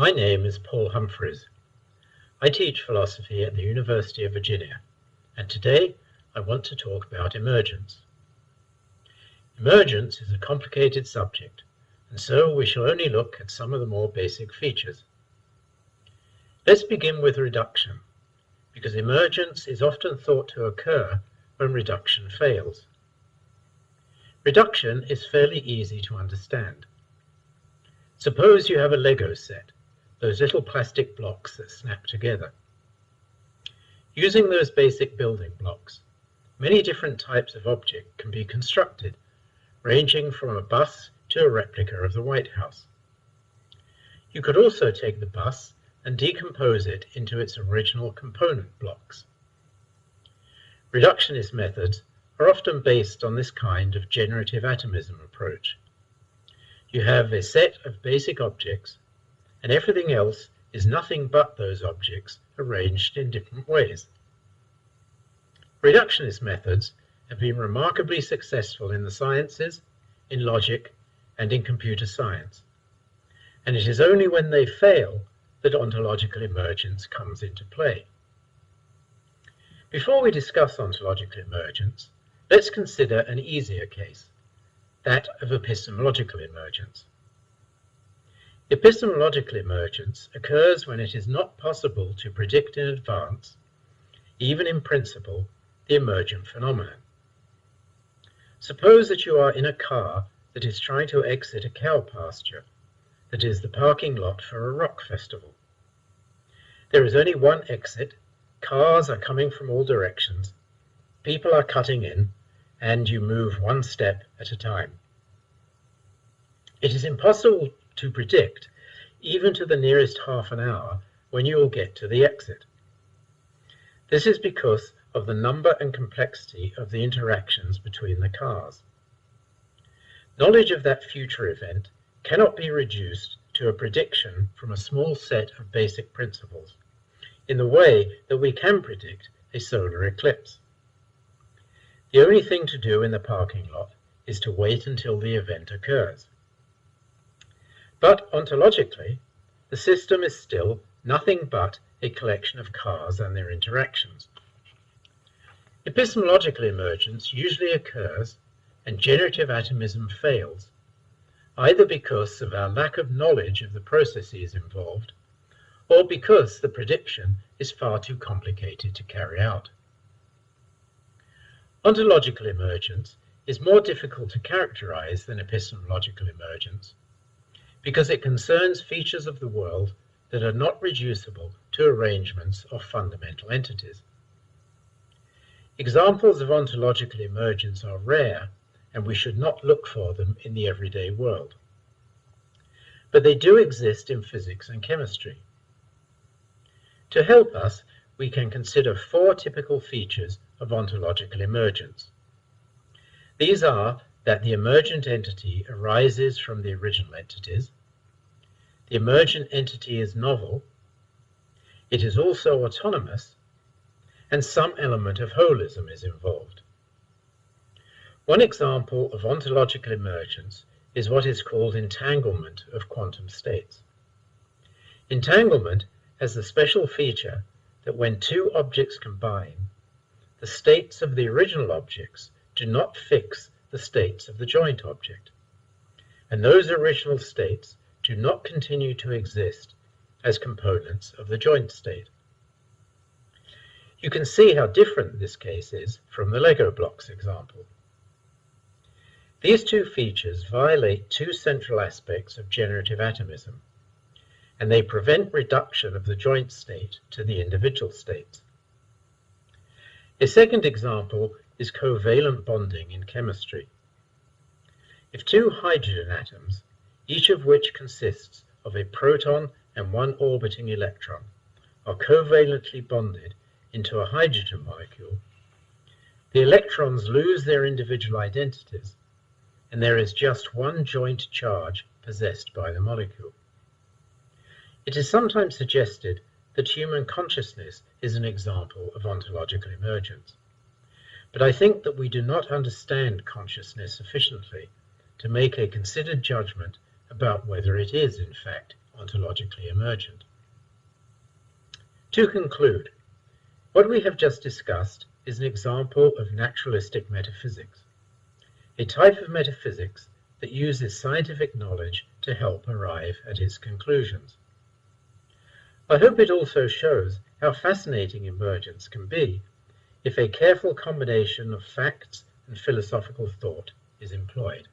My name is Paul Humphreys. I teach philosophy at the University of Virginia, and today I want to talk about emergence. Emergence is a complicated subject, and so we shall only look at some of the more basic features. Let's begin with reduction, because emergence is often thought to occur when reduction fails. Reduction is fairly easy to understand. Suppose you have a Lego set, those little plastic blocks that snap together. Using those basic building blocks, many different types of object can be constructed, ranging from a bus to a replica of the White House. You could also take the bus and decompose it into its original component blocks. Reductionist methods are often based on this kind of generative atomism approach. You have a set of basic objects, and everything else is nothing but those objects arranged in different ways. Reductionist methods have been remarkably successful in the sciences, in logic, and in computer science, and it is only when they fail that ontological emergence comes into play. Before we discuss ontological emergence, let's consider an easier case, that of epistemological emergence. Epistemological emergence occurs when it is not possible to predict in advance, even in principle, the emergent phenomenon. Suppose that you are in a car that is trying to exit a cow pasture, that is the parking lot for a rock festival. There is only one exit, cars are coming from all directions, people are cutting in, and you move one step at a time. It is impossible to predict, even to the nearest half an hour, when you will get to the exit. This is because of the number and complexity of the interactions between the cars. Knowledge of that future event cannot be reduced to a prediction from a small set of basic principles, in the way that we can predict a solar eclipse. The only thing to do in the parking lot is to wait until the event occurs. But ontologically, the system is still nothing but a collection of cars and their interactions. Epistemological emergence usually occurs, and generative atomism fails, either because of our lack of knowledge of the processes involved, or because the prediction is far too complicated to carry out. Ontological emergence is more difficult to characterize than epistemological emergence, because it concerns features of the world that are not reducible to arrangements of fundamental entities. Examples of ontological emergence are rare, and we should not look for them in the everyday world. But they do exist in physics and chemistry. To help us, we can consider four typical features of ontological emergence. These are that the emergent entity arises from the original entities, the emergent entity is novel, it is also autonomous, and some element of holism is involved. One example of ontological emergence is what is called entanglement of quantum states. Entanglement has the special feature that when two objects combine, the states of the original objects do not fix the states of the joint object, and those original states do not continue to exist as components of the joint state. You can see how different this case is from the Lego blocks example. These two features violate two central aspects of generative atomism, and they prevent reduction of the joint state to the individual states. A second example is covalent bonding in chemistry. If two hydrogen atoms, each of which consists of a proton and one orbiting electron, are covalently bonded into a hydrogen molecule, the electrons lose their individual identities, and there is just one joint charge possessed by the molecule. It is sometimes suggested that human consciousness is an example of ontological emergence, but I think that we do not understand consciousness sufficiently to make a considered judgment about whether it is, in fact, ontologically emergent. To conclude, what we have just discussed is an example of naturalistic metaphysics, a type of metaphysics that uses scientific knowledge to help arrive at its conclusions. I hope it also shows how fascinating emergence can be if a careful combination of facts and philosophical thought is employed.